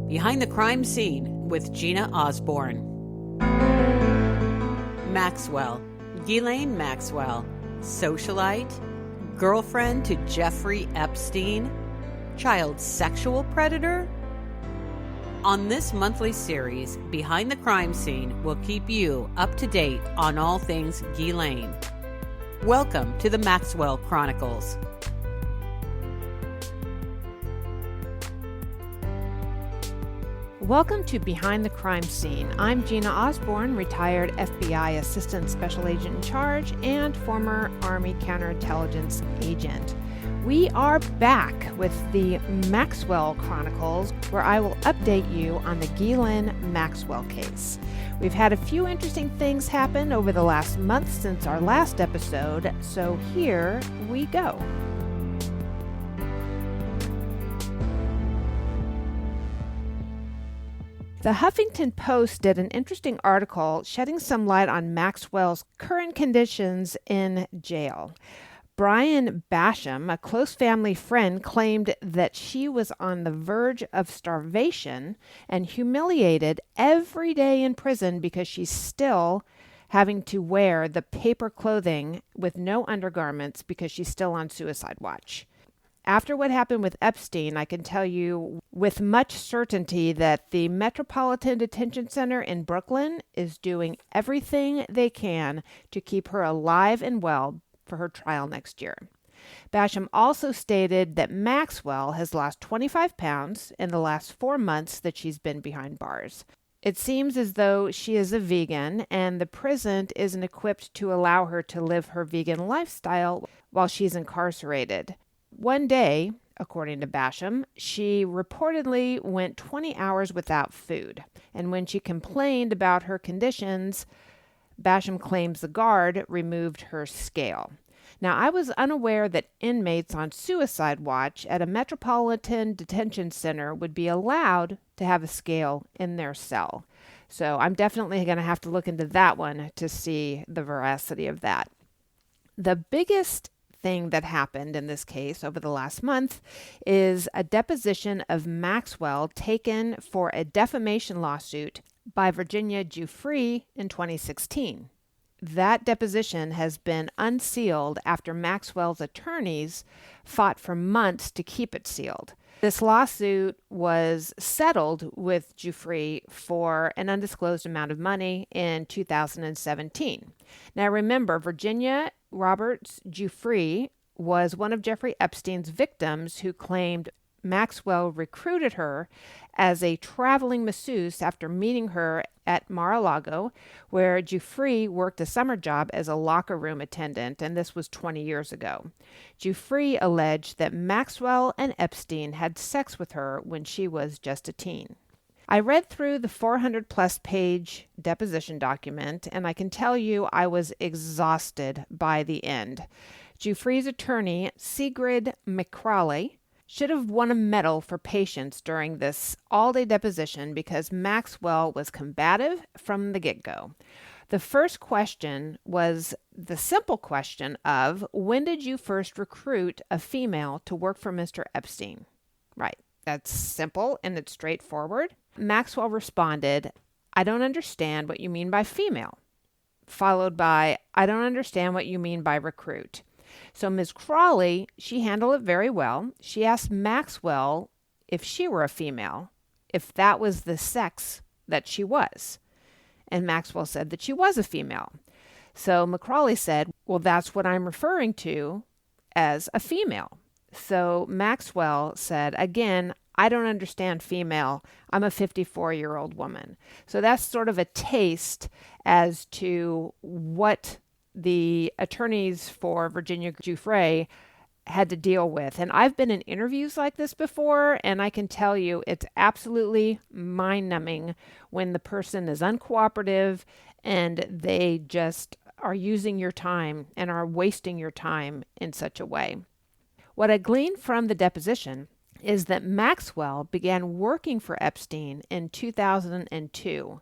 Behind the Crime Scene with Gina Osborn. Maxwell, Ghislaine Maxwell, Socialite, girlfriend to Jeffrey Epstein, child sexual predator? On this monthly series, Behind the Crime Scene will keep you up to date on all things Ghislaine. Welcome to the Maxwell Chronicles. Welcome to Behind the Crime Scene. I'm Gina Osborn, retired FBI Assistant Special Agent in Charge and former Army Counterintelligence Agent. We are back with the Maxwell Chronicles, where I will update you on the Ghislaine Maxwell case. We've had a few interesting things happen over the last month since our last episode, so here we go. The Huffington Post did an interesting article shedding some light on Maxwell's current conditions in jail. Brian Basham, a close family friend, claimed that she was on the verge of starvation and humiliated every day in prison because she's still having to wear the paper clothing with no undergarments because she's still on suicide watch. After what happened with Epstein, I can tell you with much certainty that the Metropolitan Detention Center in Brooklyn is doing everything they can to keep her alive and well for her trial next year. Basham also stated that Maxwell has lost 25 pounds in the last 4 months that she's been behind bars. It seems as though she is a vegan, and the prison isn't equipped to allow her to live her vegan lifestyle while she's incarcerated. One day, according to Basham, she reportedly went 20 hours without food. And when she complained about her conditions, Basham claims the guard removed her scale. Now, I was unaware that inmates on suicide watch at a Metropolitan Detention Center would be allowed to have a scale in their cell. So I'm definitely going to have to look into that one to see the veracity of that. The biggest thing that happened in this case over the last month is a deposition of Maxwell taken for a defamation lawsuit by Virginia Giuffre in 2016. That deposition has been unsealed after Maxwell's attorneys fought for months to keep it sealed. This lawsuit was settled with Giuffre for an undisclosed amount of money in 2017. Now remember, Virginia Roberts Giuffre was one of Jeffrey Epstein's victims who claimed Maxwell recruited her as a traveling masseuse after meeting her at Mar-a-Lago, where Giuffre worked a summer job as a locker room attendant, and this was 20 years ago. Giuffre alleged that Maxwell and Epstein had sex with her when she was just a teen. I read through the 400-plus page deposition document, and I can tell you I was exhausted by the end. Giuffre's attorney, Sigrid McCrawley, should have won a medal for patience during this all-day deposition because Maxwell was combative from the get-go. The first question was the simple question of, when did you first recruit a female to work for Mr. Epstein? Right. That's simple and it's straightforward. Maxwell responded, I don't understand what you mean by female, followed by, I don't understand what you mean by recruit. So Ms. Crawley, she handled it very well. She asked Maxwell if she were a female, if that was the sex that she was. And Maxwell said that she was a female. So McCrawley said, well, that's what I'm referring to as a female. So Maxwell said, again, I don't understand female. I'm a 54-year-old woman. So that's sort of a taste as to what the attorneys for Virginia Giuffre had to deal with. And I've been in interviews like this before, and I can tell you it's absolutely mind-numbing when the person is uncooperative and they just are using your time and are wasting your time in such a way. What I gleaned from the deposition is that Maxwell began working for Epstein in 2002.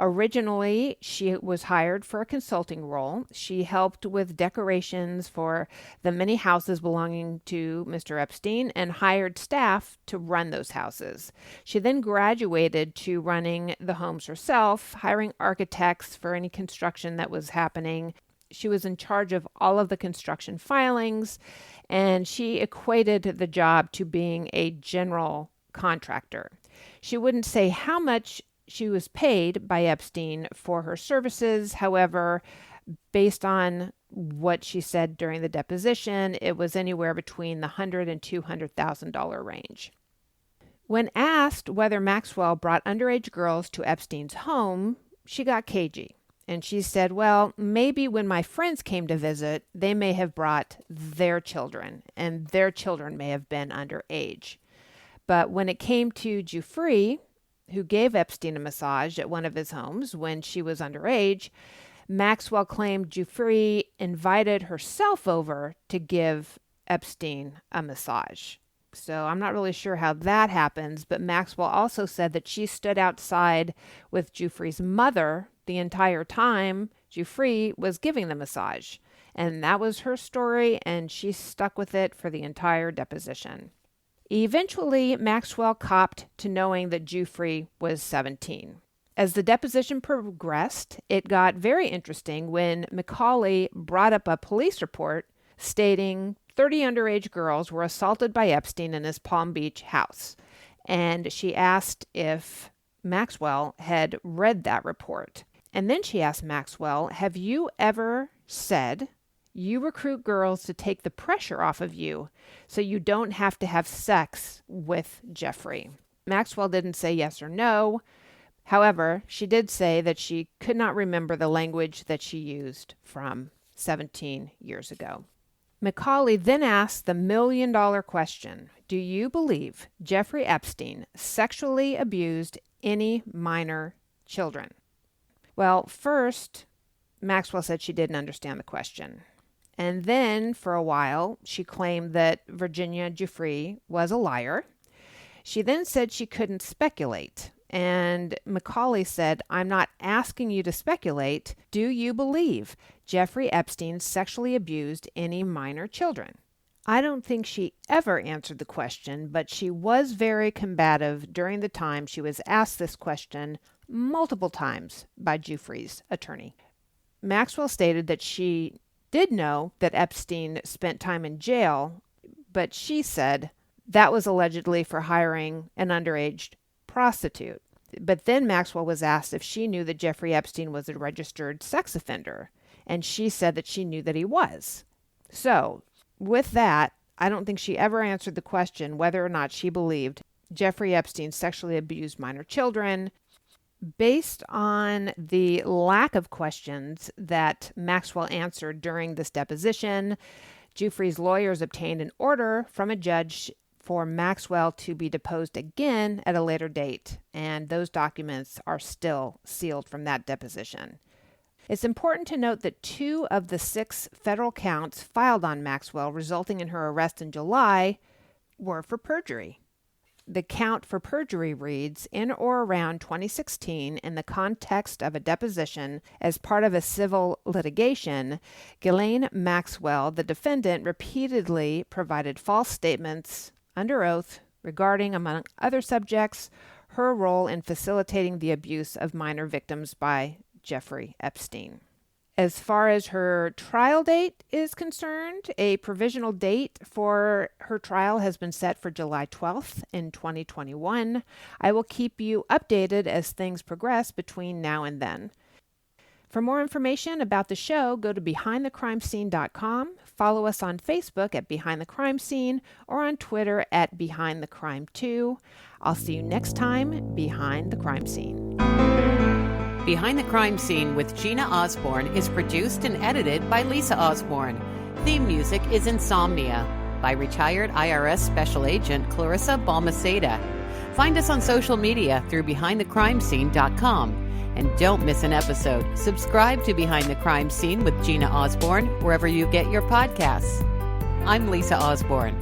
Originally, she was hired for a consulting role. She helped with decorations for the many houses belonging to Mr. Epstein and hired staff to run those houses. She then graduated to running the homes herself, hiring architects for any construction that was happening. She was in charge of all of the construction filings, and she equated the job to being a general contractor. She wouldn't say how much she was paid by Epstein for her services. However, based on what she said during the deposition, it was anywhere between the $100,000 and $200,000 range. When asked whether Maxwell brought underage girls to Epstein's home, she got cagey. And she said, well, maybe when my friends came to visit, they may have brought their children, and their children may have been underage. But when it came to Jeffrey, who gave Epstein a massage at one of his homes when she was underage, Maxwell claimed Jeffrey invited herself over to give Epstein a massage. So I'm not really sure how that happens, but Maxwell also said that she stood outside with Jeffrey's mother the entire time Jeffrey was giving the massage. And that was her story, and she stuck with it for the entire deposition. Eventually, Maxwell copped to knowing that Jeffrey was 17. As the deposition progressed, it got very interesting when Macaulay brought up a police report stating 30 underage girls were assaulted by Epstein in his Palm Beach house. And she asked if Maxwell had read that report. And then she asked Maxwell, have you ever said you recruit girls to take the pressure off of you so you don't have to have sex with Jeffrey? Maxwell didn't say yes or no. However, she did say that she could not remember the language that she used from 17 years ago. Macaulay then asked the million-dollar question, do you believe Jeffrey Epstein sexually abused any minor children? Well, first, Maxwell said she didn't understand the question. And then, for a while, she claimed that Virginia Jeffrey was a liar. She then said she couldn't speculate. And Macaulay said, I'm not asking you to speculate. Do you believe Jeffrey Epstein sexually abused any minor children? I don't think she ever answered the question, but she was very combative during the time she was asked this question multiple times by Jeffrey's attorney. Maxwell stated that she did know that Epstein spent time in jail, but she said that was allegedly for hiring an underage prostitute. But then Maxwell was asked if she knew that Jeffrey Epstein was a registered sex offender, and she said that she knew that he was. So, with that, I don't think she ever answered the question whether or not she believed Jeffrey Epstein sexually abused minor children. Based on the lack of questions that Maxwell answered during this deposition, Jeffrey's lawyers obtained an order from a judge for Maxwell to be deposed again at a later date, and those documents are still sealed from that deposition. It's important to note that 2 of the 6 federal counts filed on Maxwell resulting in her arrest in July were for perjury. The count for perjury reads, in or around 2016, in the context of a deposition as part of a civil litigation, Ghislaine Maxwell, the defendant, repeatedly provided false statements under oath regarding, among other subjects, her role in facilitating the abuse of minor victims by Jeffrey Epstein. As far as her trial date is concerned, a provisional date for her trial has been set for July 12th in 2021. I will keep you updated as things progress between now and then. For more information about the show, go to BehindTheCrimeScene.com, follow us on Facebook at Behind the Crime Scene, or on Twitter at BehindTheCrime2. I'll see you next time, Behind the Crime Scene. Behind the Crime Scene with Gina Osborn is produced and edited by Lisa Osborn. Theme music is Insomnia by retired IRS Special Agent Clarissa Balmaceda. Find us on social media through BehindTheCrimeScene.com. And don't miss an episode. Subscribe to Behind the Crime Scene with Gina Osborn wherever you get your podcasts. I'm Lisa Osborn.